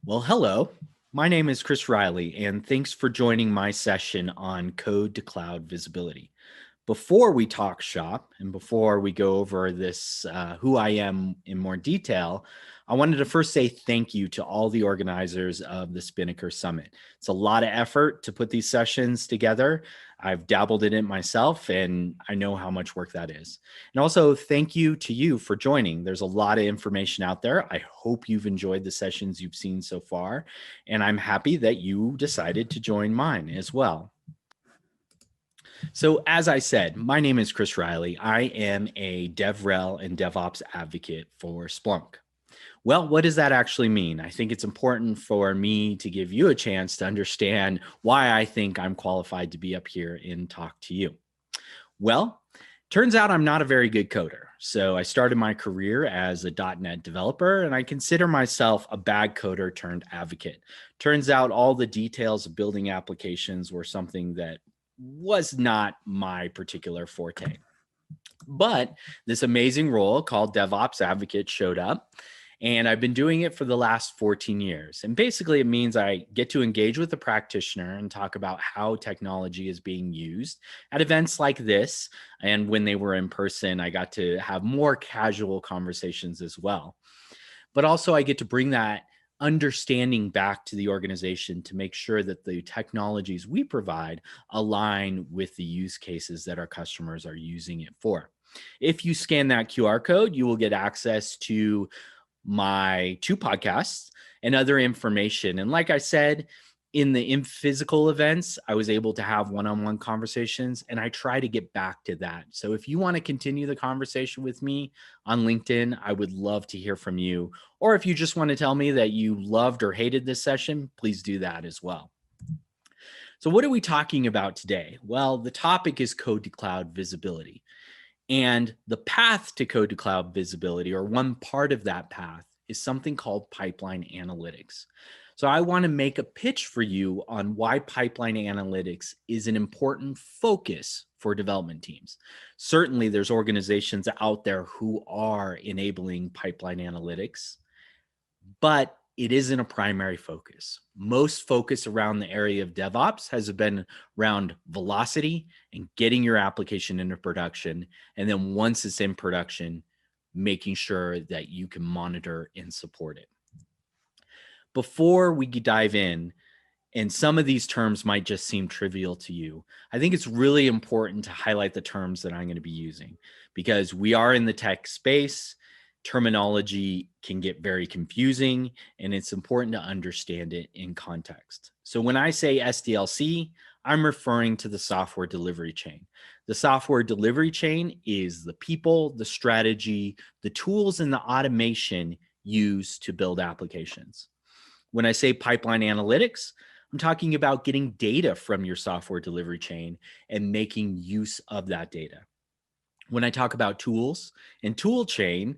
Well, hello. My name is Chris Riley, and thanks for joining my session on code to cloud visibility. Before we talk shop and before we go over this, who I am in more detail, I wanted to first say thank you to all the organizers of the Spinnaker Summit. It's a lot of effort to put these sessions together. I've dabbled in it myself, and I know how much work that is. And also, thank you to you for joining. There's a lot of information out there. I hope you've enjoyed the sessions you've seen so far, and I'm happy that you decided to join mine as well. So, as I said, my name is Chris Riley. I am a DevRel and DevOps advocate for Splunk. Well, what does that actually mean? I think it's important for me to give you a chance to understand why I think I'm qualified to be up here and talk to you. Well, turns out I'm not a very good coder. So I started my career as a .NET developer, and I consider myself a bad coder turned advocate. Turns out all the details of building applications were something that was not my particular forte. But this amazing role called DevOps advocate showed up, and I've been doing it for the last 14 years. And basically, it means I get to engage with the practitioner and talk about how technology is being used at events like this. And when they were in person, I got to have more casual conversations as well. But also, I get to bring that understanding back to the organization to make sure that the technologies we provide align with the use cases that our customers are using it for. If you scan that QR code, you will get access to my 2 podcasts and other information. And like I said, in physical events, I was able to have one-on-one conversations, and I try to get back to that. So if you want to continue the conversation with me on LinkedIn, I would love to hear from you. Or if you just want to tell me that you loved or hated this session, please do that as well. So what are we talking about today? Well, the topic is code to cloud visibility. And the path to code to cloud visibility, or one part of that path, is something called pipeline analytics. So I want to make a pitch for you on why pipeline analytics is an important focus for development teams. Certainly, there's organizations out there who are enabling pipeline analytics, but it isn't a primary focus. Most focus around the area of DevOps has been around velocity and getting your application into production. And then once it's in production, making sure that you can monitor and support it. Before we dive in, and some of these terms might just seem trivial to you, I think it's really important to highlight the terms that I'm going to be using because we are in the tech space. Terminology can get very confusing, and it's important to understand it in context. So when I say SDLC, I'm referring to the software delivery chain. The software delivery chain is the people, the strategy, the tools, and the automation used to build applications. When I say pipeline analytics, I'm talking about getting data from your software delivery chain and making use of that data. When I talk about tools and Toolchain,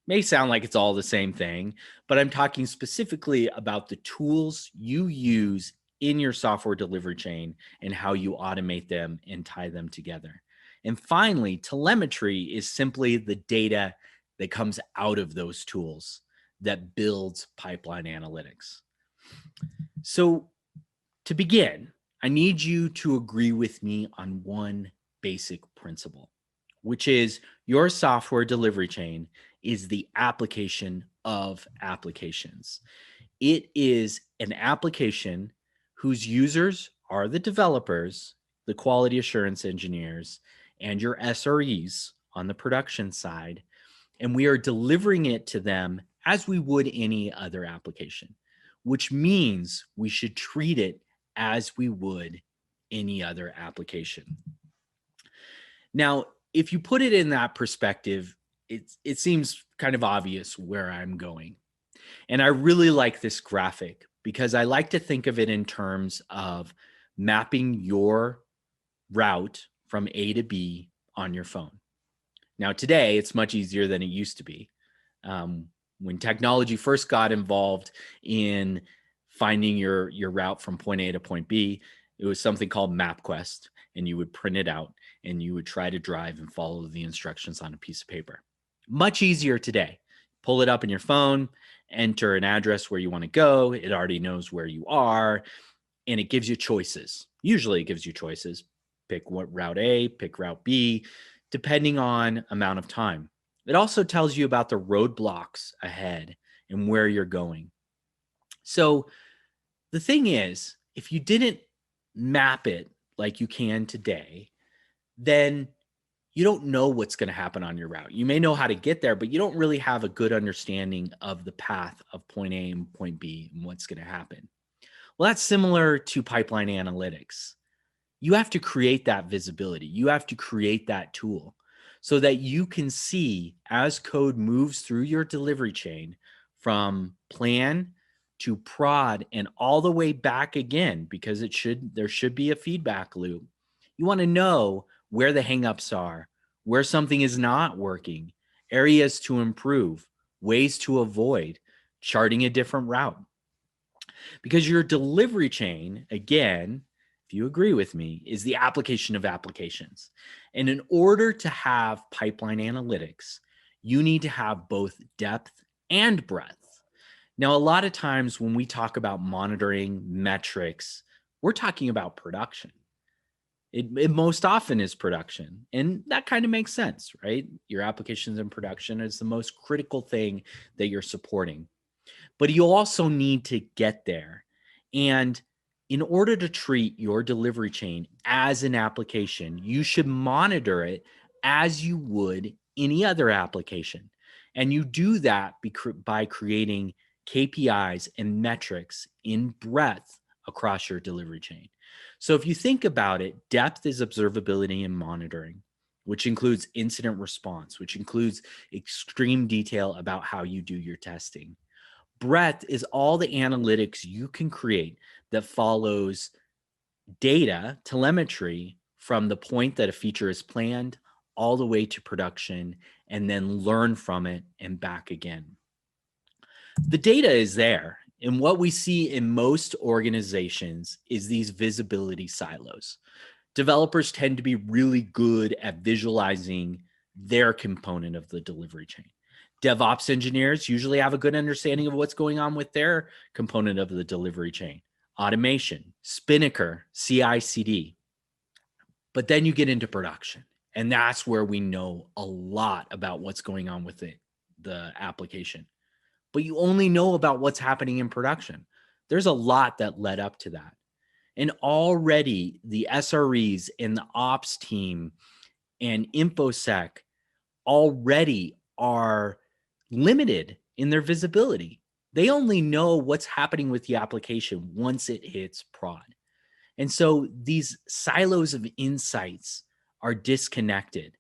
may sound like it's all the same thing, but I'm talking specifically about the tools you use in your software delivery chain and how you automate them and tie them together. And finally, telemetry is simply the data that comes out of those tools that builds pipeline analytics. So to begin, I need you to agree with me on one basic principle, which is your software delivery chain is the application of applications. It is an application whose users are the developers, the quality assurance engineers, and your SREs on the production side. And we are delivering it to them as we would any other application, which means we should treat it as we would any other application. Now, if you put it in that perspective, it seems kind of obvious where I'm going. And I really like this graphic because I like to think of it in terms of mapping your route from A to B on your phone. Now, today, it's much easier than it used to be. When technology first got involved in finding your route from point A to point B, it was something called MapQuest, and you would print it out and you would try to drive and follow the instructions on a piece of paper. Much easier today. pull it up in your phone, enter an address where you want to go. It already knows where you are, and it gives you choices. Usually it gives you choices. Pick what route A, pick route B, depending on amount of time. It also tells you about the roadblocks ahead and where you're going. So the thing is, if you didn't map it like you can today, then you don't know what's going to happen on your route. You may know how to get there, but you don't really have a good understanding of the path of point A and point B and what's going to happen. Well, that's similar to pipeline analytics. You have to create that visibility. You have to create that tool so that you can see as code moves through your delivery chain from plan to prod and all the way back again, because there should be a feedback loop. You want to know where the hangups are, where something is not working, areas to improve, ways to avoid, charting a different route. Because your delivery chain, again, if you agree with me, is the application of applications. And in order to have pipeline analytics, you need to have both depth and breadth. Now, a lot of times when we talk about monitoring metrics, we're talking about production. It most often is production. And that kind of makes sense, right? Your applications in production is the most critical thing that you're supporting. But you also need to get there. And in order to treat your delivery chain as an application, you should monitor it as you would any other application. And you do that by creating KPIs and metrics in breadth across your delivery chain. So if you think about it, depth is observability and monitoring, which includes incident response, which includes extreme detail about how you do your testing. Breadth is all the analytics you can create that follows data, telemetry, from the point that a feature is planned all the way to production, and then learn from it and back again. The data is there. And what we see in most organizations is these visibility silos. Developers tend to be really good at visualizing their component of the delivery chain. DevOps engineers usually have a good understanding of what's going on with their component of the delivery chain. Automation, Spinnaker, CI/CD. But then you get into production, and that's where we know a lot about what's going on with the application. But you only know about what's happening in production. There's a lot that led up to that. And already the SREs and the ops team and InfoSec already are limited in their visibility. They only know what's happening with the application once it hits prod. And so these silos of insights are disconnected,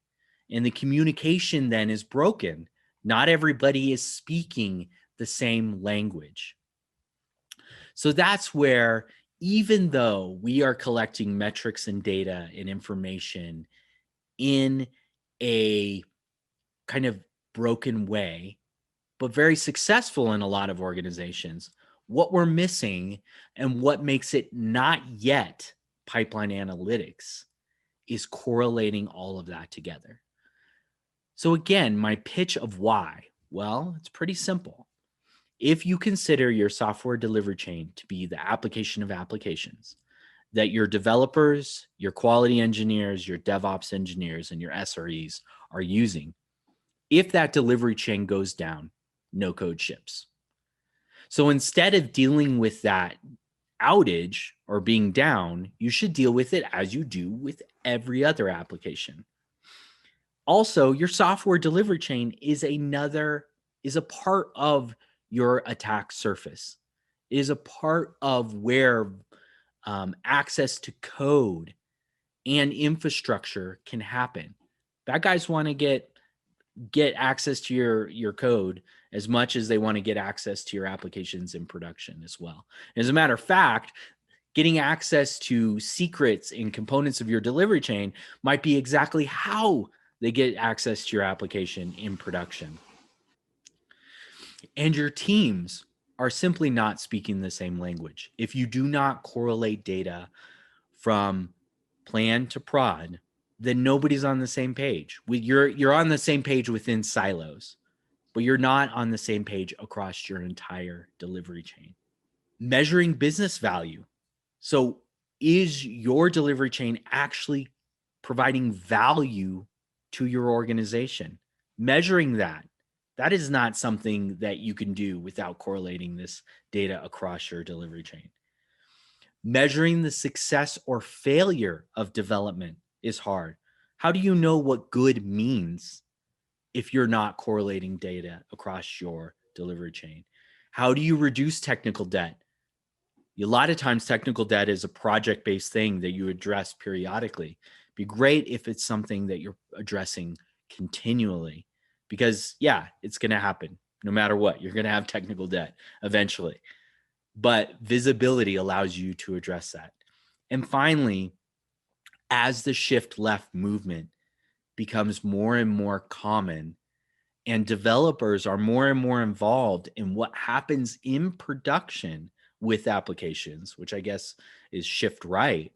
and the communication then is broken. Not everybody is speaking the same language. So that's where, even though we are collecting metrics and data and information in a kind of broken way, but very successful in a lot of organizations, what we're missing and what makes it not yet pipeline analytics is correlating all of that together. So again, my pitch of why, well, it's pretty simple. If you consider your software delivery chain to be the application of applications that your developers, your quality engineers, your DevOps engineers, and your SREs are using, if that delivery chain goes down, no code ships. So instead of dealing with that outage or being down, you should deal with it as you do with every other application. Also, your software delivery chain is a part of your attack surface. It is a part of where access to code and infrastructure can happen. Bad guys want to get access to your code as much as they want to get access to your applications in production as well. As a matter of fact, getting access to secrets and components of your delivery chain might be exactly how they get access to your application in production. And your teams are simply not speaking the same language. If you do not correlate data from plan to prod, then nobody's on the same page. You're on the same page within silos, but you're not on the same page across your entire delivery chain. Measuring business value. So is your delivery chain actually providing value to your organization? Measuring that is not something that you can do without correlating this data across your delivery chain. Measuring the success or failure of development is hard. How do you know what good means if you're not correlating data across your delivery chain? How do you reduce technical debt? A lot of times technical debt is a project-based thing that you address periodically. It'd be great if it's something that you're addressing continually, because yeah, it's going to happen no matter what. You're going to have technical debt eventually, but visibility allows you to address that. And finally, as the shift left movement becomes more and more common and developers are more and more involved in what happens in production with applications, which I guess is shift right,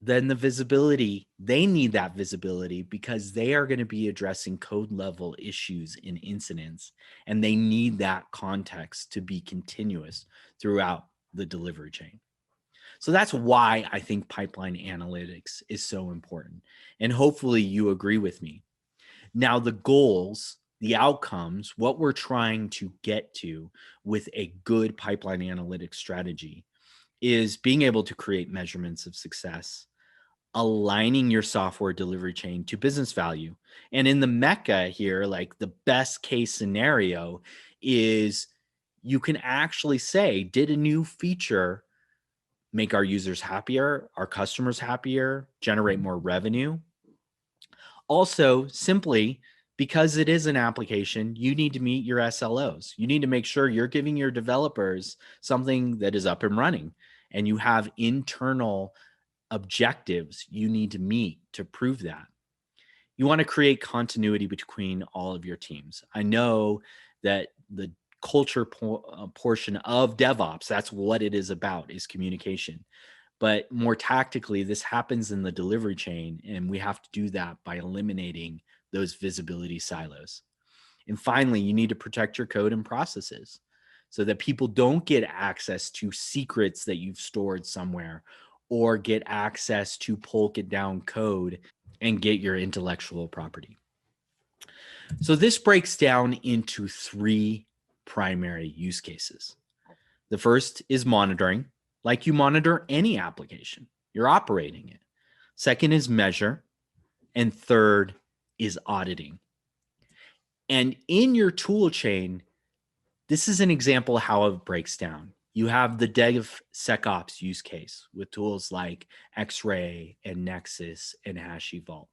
then the visibility, they need that visibility because they are going to be addressing code level issues and incidents, and they need that context to be continuous throughout the delivery chain. So that's why I think pipeline analytics is so important. And hopefully you agree with me. Now, the goals, the outcomes, what we're trying to get to with a good pipeline analytics strategy is being able to create measurements of success, aligning your software delivery chain to business value. And in the Mecca here, like the best case scenario is you can actually say, did a new feature make our users happier, our customers happier, generate more revenue? Also, simply because it is an application, you need to meet your SLOs. You need to make sure you're giving your developers something that is up and running, and you have internal objectives you need to meet to prove that. You want to create continuity between all of your teams. I know that the culture portion of DevOps, that's what it is about, is communication. But more tactically, this happens in the delivery chain, and we have to do that by eliminating those visibility silos. And finally, you need to protect your code and processes so that people don't get access to secrets that you've stored somewhere or get access to pull it down code and get your intellectual property. So this breaks down into three primary use cases. The first is monitoring, like you monitor any application, you're operating it. Second is measure. And third is auditing. And in your tool chain, this is an example of how it breaks down. You have the DevSecOps use case with tools like X-Ray and Nexus and HashiVault.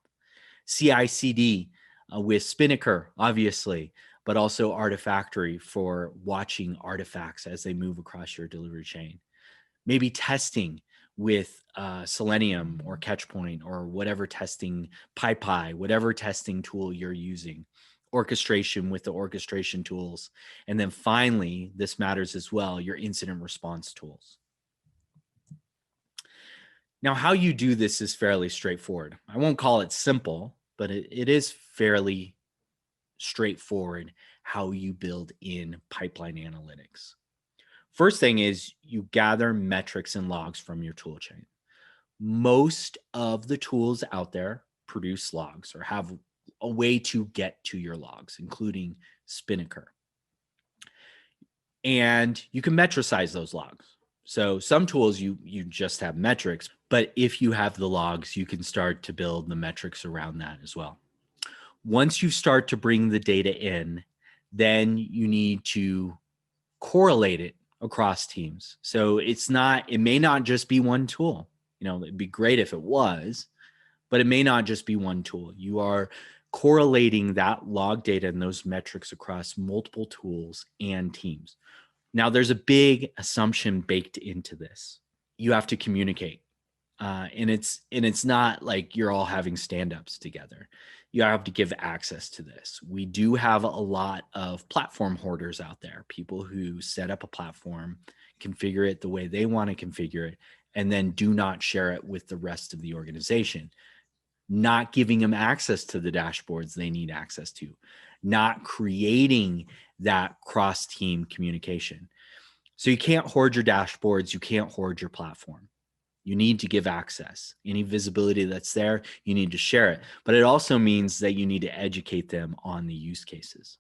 CI/CD with Spinnaker, obviously, but also Artifactory for watching artifacts as they move across your delivery chain. Maybe testing with Selenium or Catchpoint or whatever testing, PyPy, whatever testing tool you're using. Orchestration with the orchestration tools. And then finally, this matters as well, your incident response tools. Now, how you do this is fairly straightforward. I won't call it simple, but it is fairly straightforward how you build in pipeline analytics. First thing is you gather metrics and logs from your tool chain. Most of the tools out there produce logs or have a way to get to your logs, including Spinnaker. And you can metricize those logs. So some tools you just have metrics, but if you have the logs, you can start to build the metrics around that as well. Once you start to bring the data in, then you need to correlate it across teams. So it may not just be one tool. It'd be great if it was, but it may not just be one tool. You are correlating that log data and those metrics across multiple tools and teams. Now, there's a big assumption baked into this. You have to communicate. And it's not like you're all having stand-ups together. You have to give access to this. We do have a lot of platform hoarders out there, people who set up a platform, configure it the way they want to configure it, and then do not share it with the rest of the organization, not giving them access to the dashboards they need access to. not creating that cross-team communication. So you can't hoard your dashboards. You can't hoard your platform. You need to give access. Any visibility that's there, you need to share it. But it also means that you need to educate them on the use cases.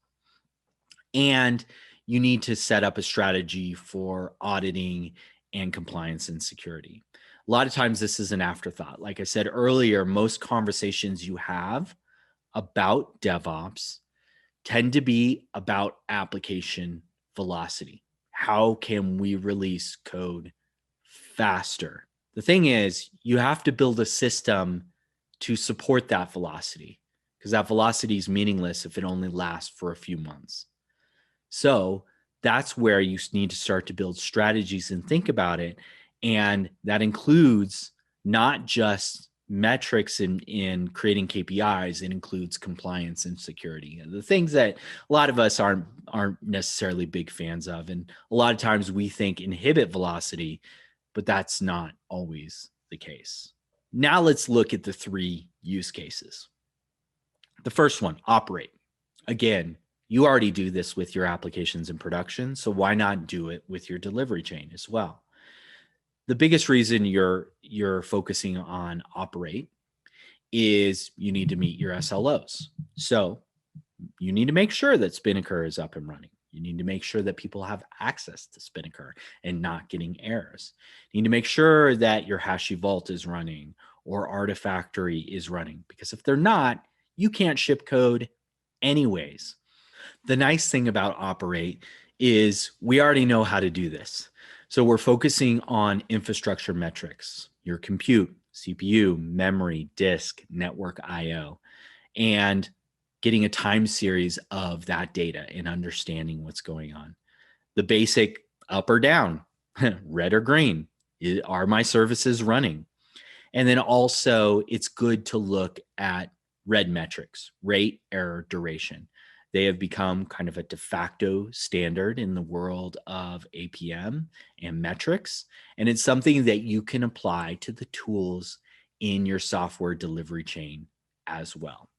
And you need to set up a strategy for auditing and compliance and security. A lot of times this is an afterthought. Like I said earlier, most conversations you have about DevOps tend to be about application velocity. How can we release code faster? The thing is, you have to build a system to support that velocity, because that velocity is meaningless if it only lasts for a few months. So that's where you need to start to build strategies and think about it. And that includes not just metrics in creating KPIs, it includes compliance and security. The things that a lot of us aren't necessarily big fans of. And a lot of times we think inhibit velocity, but that's not always the case. Now let's look at the 3 use cases. The first one, operate. Again, you already do this with your applications in production, so why not do it with your delivery chain as well? The biggest reason you're focusing on operate is you need to meet your SLOs. So you need to make sure that Spinnaker is up and running. You need to make sure that people have access to Spinnaker and not getting errors. You need to make sure that your Hashi Vault is running or Artifactory is running, because if they're not, you can't ship code anyways. The nice thing about operate is we already know how to do this. So we're focusing on infrastructure metrics, your compute, CPU, memory, disk, network IO, and getting a time series of that data and understanding what's going on. The basic up or down, red or green, are my services running? And then also it's good to look at red metrics, rate, error, duration. They have become kind of a de facto standard in the world of APM and metrics. And it's something that you can apply to the tools in your software delivery chain as well.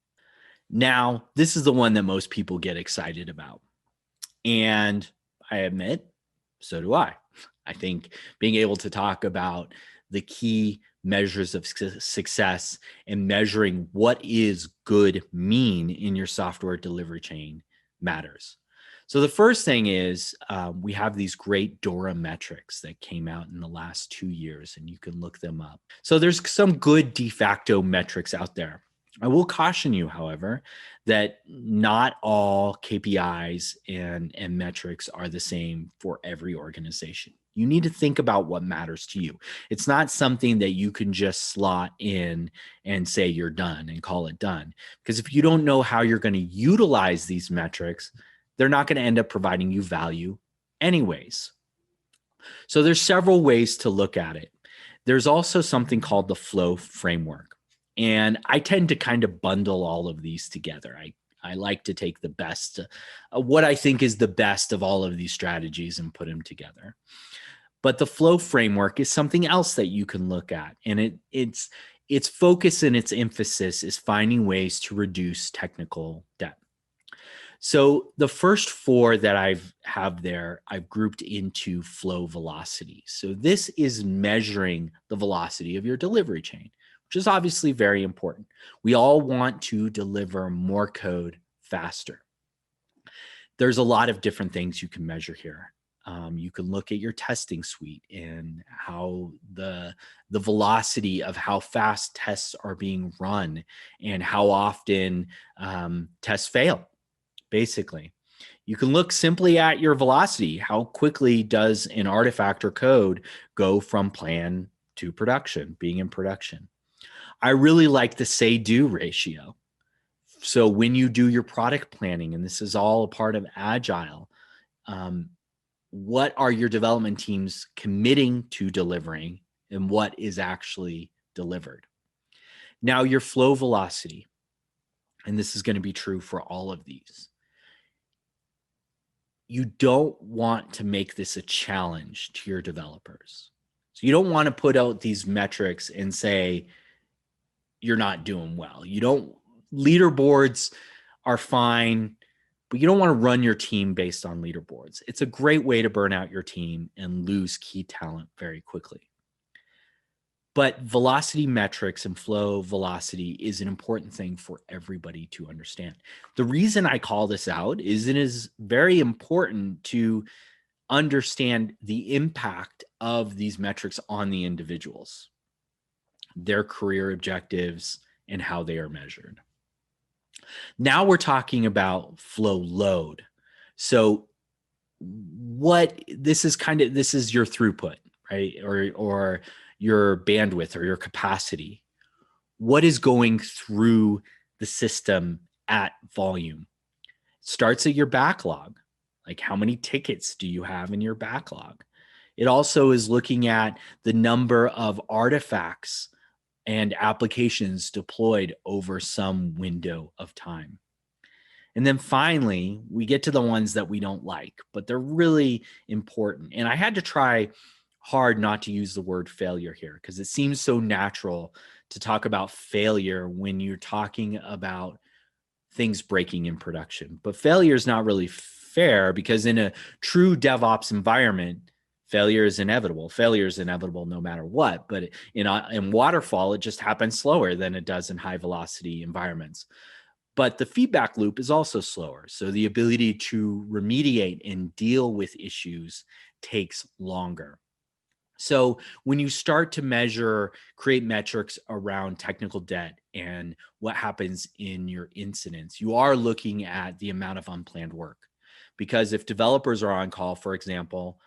Now, this is the one that most people get excited about. And I admit, so do I. I think being able to talk about the key measures of success and measuring what is good mean in your software delivery chain matters. So the first thing is we have these great DORA metrics that came out in the last 2 years, and you can look them up. So there's some good de facto metrics out there. I will caution you, however, that not all KPIs and metrics are the same for every organization. You need to think about what matters to you. It's not something that you can just slot in and say you're done and call it done. Because if you don't know how you're going to utilize these metrics, they're not going to end up providing you value anyways. So there's several ways to look at it. There's also something called the flow framework. And I tend to kind of bundle all of these together. I like to take the best, what I think is the best of all of these strategies and put them together. But the flow framework is something else that you can look at. And its focus and its emphasis is finding ways to reduce technical debt. So the first 4 that I've grouped into flow velocity. So this is measuring the velocity of your delivery chain, which is obviously very important. We all want to deliver more code faster. There's a lot of different things you can measure here. You can look at your testing suite and how the velocity of how fast tests are being run and how often tests fail, basically. You can look simply at your velocity. How quickly does an artifact or code go from plan to production, being in production? I really like the say-do ratio. So when you do your product planning, and this is all a part of Agile, what are your development teams committing to delivering and what is actually delivered? Now, your flow velocity, and this is going to be true for all of these. You don't want to make this a challenge to your developers. So you don't want to put out these metrics and say, you're not doing well. Leaderboards are fine. but you don't want to run your team based on leaderboards. It's a great way to burn out your team and lose key talent very quickly. But velocity metrics and flow velocity is an important thing for everybody to understand. The reason I call this out is it is very important to understand the impact of these metrics on the individuals, their career objectives, and how they are measured. Now we're talking about flow load. So this is your throughput, right? Or your bandwidth or your capacity. What is going through the system at volume? It starts at your backlog. Like, how many tickets do you have in your backlog? It also is looking at the number of artifacts and applications deployed over some window of time. And then finally, we get to the ones that we don't like, but they're really important. And I had to try hard not to use the word failure here because it seems so natural to talk about failure when you're talking about things breaking in production. But failure is not really fair because in a true DevOps environment, failure is inevitable. Failure is inevitable no matter what. But in waterfall, it just happens slower than it does in high velocity environments. But the feedback loop is also slower. So the ability to remediate and deal with issues takes longer. So when you start to create metrics around technical debt and what happens in your incidents, you are looking at the amount of unplanned work. Because if developers are on call, for example,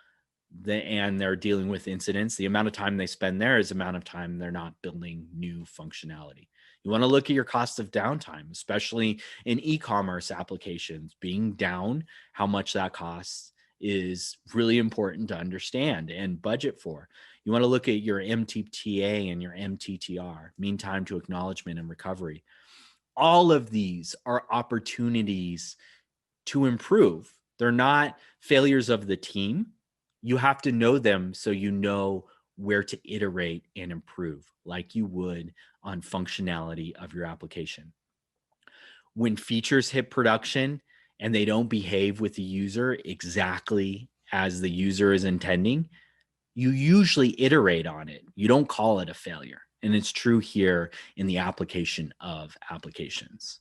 and they're dealing with incidents, the amount of time they spend there is the amount of time they're not building new functionality. You want to look at your cost of downtime, especially in e-commerce applications. Being down, how much that costs is really important to understand and budget for. You want to look at your MTTA and your MTTR, mean time to acknowledgement and recovery. All of these are opportunities to improve. They're not failures of the team. You have to know them so you know where to iterate and improve, like you would on functionality of your application. When features hit production and they don't behave with the user exactly as the user is intending, you usually iterate on it. You don't call it a failure. And it's true here in the application of applications.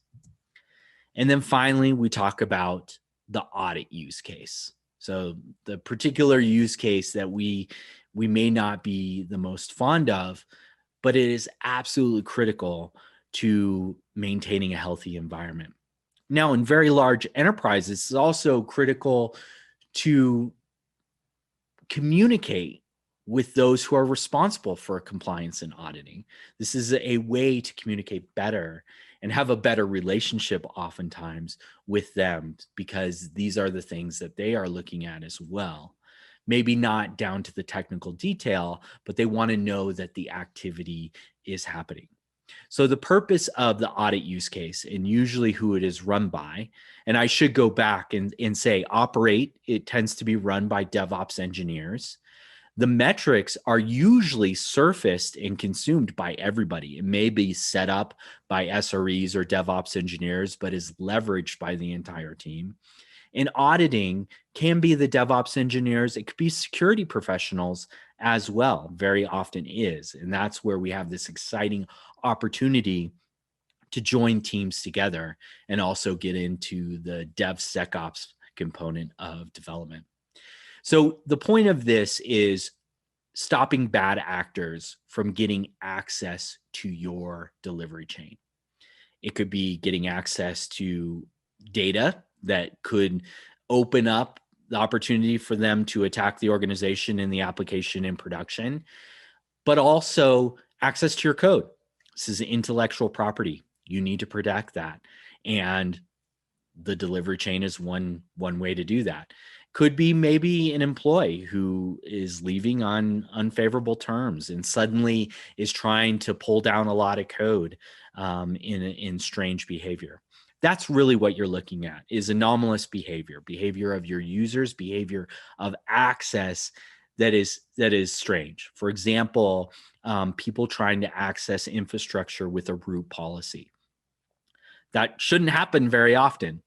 And then finally, we talk about the audit use case. So the particular use case that we may not be the most fond of, but it is absolutely critical to maintaining a healthy environment. Now, in very large enterprises, it's also critical to communicate with those who are responsible for compliance and auditing. This is a way to communicate better and have a better relationship oftentimes with them, because these are the things that they are looking at as well. Maybe not down to the technical detail, but they want to know that the activity is happening. So the purpose of the audit use case, and usually who it is run by, and I should go back and say operate, it tends to be run by DevOps engineers. The metrics are usually surfaced and consumed by everybody. It may be set up by SREs or DevOps engineers, but is leveraged by the entire team. And auditing can be the DevOps engineers. It could be security professionals as well, very often is. And that's where we have this exciting opportunity to join teams together and also get into the DevSecOps component of development. So the point of this is stopping bad actors from getting access to your delivery chain. It could be getting access to data that could open up the opportunity for them to attack the organization and the application in production, but also access to your code. This is intellectual property. You need to protect that. And the delivery chain is one way to do that. Could be maybe an employee who is leaving on unfavorable terms and suddenly is trying to pull down a lot of code in strange behavior. That's really what you're looking at, is anomalous behavior of your users, behavior of access that is strange. For example, people trying to access infrastructure with a root policy. That shouldn't happen very often.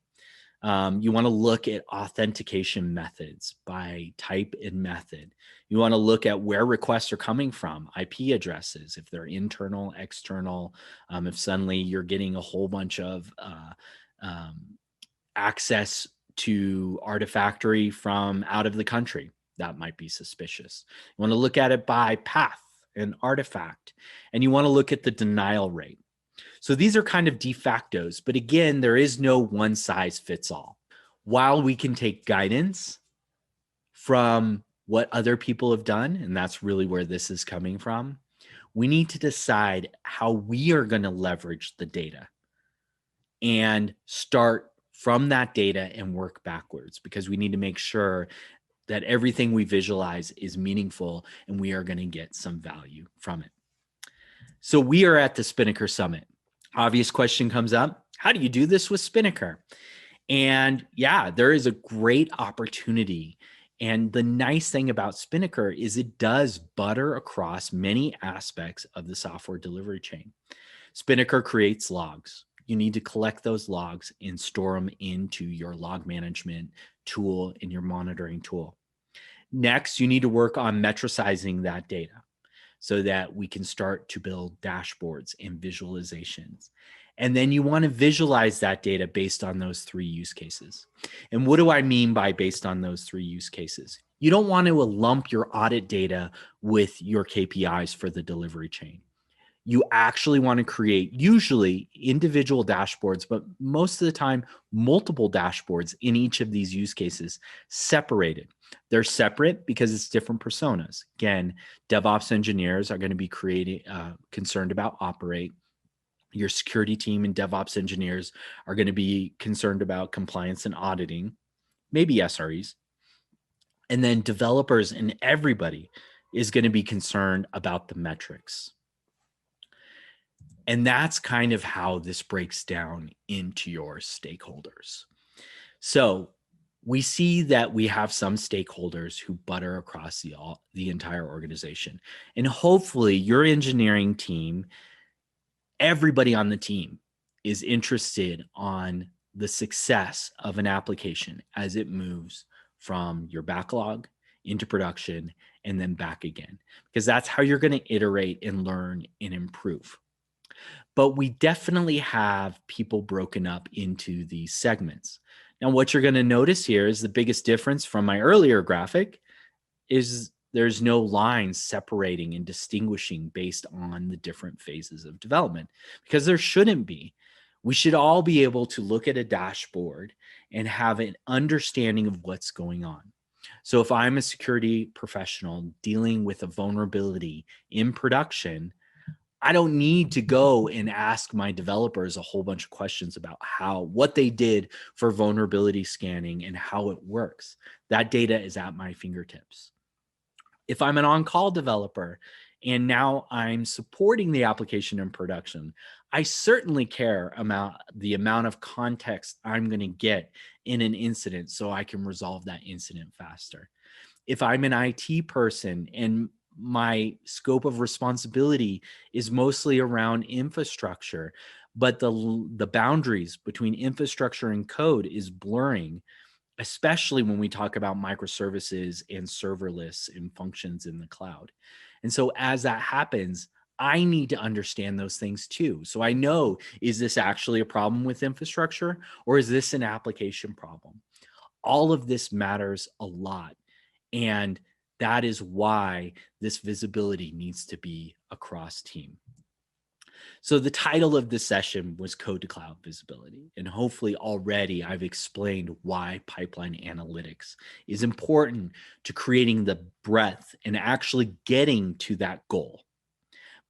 You want to look at authentication methods by type and method. You want to look at where requests are coming from, IP addresses, if they're internal, external, if suddenly you're getting a whole bunch of access to Artifactory from out of the country, that might be suspicious. You want to look at it by path and artifact, and you want to look at the denial rate. So these are kind of de factos, but again, there is no one size fits all. While we can take guidance from what other people have done, and that's really where this is coming from, we need to decide how we are going to leverage the data and start from that data and work backwards, because we need to make sure that everything we visualize is meaningful and we are going to get some value from it. So we are at the Spinnaker Summit. Obvious question comes up: how do you do this with Spinnaker? And yeah, there is a great opportunity. And the nice thing about Spinnaker is it does butter across many aspects of the software delivery chain. Spinnaker creates logs. You need to collect those logs and store them into your log management tool in your monitoring tool. Next, you need to work on metricizing that data so that we can start to build dashboards and visualizations. And then you want to visualize that data based on those 3 use cases. And what do I mean by based on those 3 use cases? You don't want to lump your audit data with your KPIs for the delivery chain. You actually want to create usually individual dashboards, but most of the time, multiple dashboards in each of these use cases separated. They're separate because it's different personas. Again, DevOps engineers are going to be concerned about operate. Your security team and DevOps engineers are going to be concerned about compliance and auditing, maybe SREs. And then developers and everybody is going to be concerned about the metrics. And that's kind of how this breaks down into your stakeholders. So we see that we have some stakeholders who butter across the entire organization. And hopefully your engineering team, everybody on the team is interested on the success of an application as it moves from your backlog into production and then back again, because that's how you're going to iterate and learn and improve. But we definitely have people broken up into these segments. Now, what you're going to notice here is the biggest difference from my earlier graphic is there's no lines separating and distinguishing based on the different phases of development, because there shouldn't be. We should all be able to look at a dashboard and have an understanding of what's going on. So if I'm a security professional dealing with a vulnerability in production, I don't need to go and ask my developers a whole bunch of questions about what they did for vulnerability scanning and how it works. That data is at my fingertips. If I'm an on-call developer and now I'm supporting the application in production, I certainly care about the amount of context I'm going to get in an incident so I can resolve that incident faster. If I'm an IT person and my scope of responsibility is mostly around infrastructure, but the boundaries between infrastructure and code is blurring, especially when we talk about microservices and serverless and functions in the cloud. And so as that happens, I need to understand those things too. So I know, is this actually a problem with infrastructure or is this an application problem? All of this matters a lot. And that is why this visibility needs to be across team. So the title of this session was Code to Cloud Visibility. And hopefully already I've explained why pipeline analytics is important to creating the breadth and actually getting to that goal.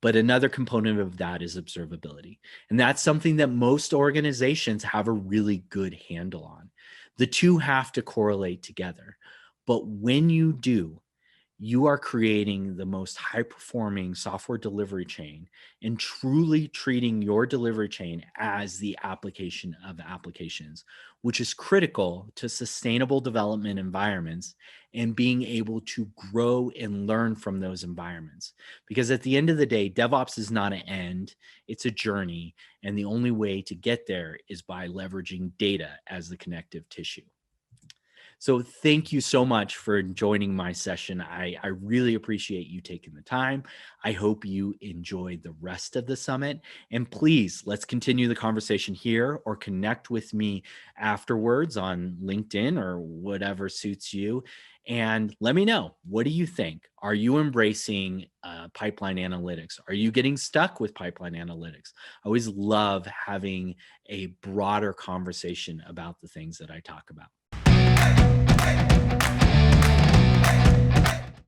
But another component of that is observability. And that's something that most organizations have a really good handle on. The two have to correlate together. But when you do, you are creating the most high performing software delivery chain and truly treating your delivery chain as the application of applications, which is critical to sustainable development environments and being able to grow and learn from those environments. Because at the end of the day, DevOps is not an end, it's a journey. And the only way to get there is by leveraging data as the connective tissue. So thank you so much for joining my session. I really appreciate you taking the time. I hope you enjoyed the rest of the summit. And please, let's continue the conversation here or connect with me afterwards on LinkedIn or whatever suits you. And let me know, what do you think? Are you embracing pipeline analytics? Are you getting stuck with pipeline analytics? I always love having a broader conversation about the things that I talk about.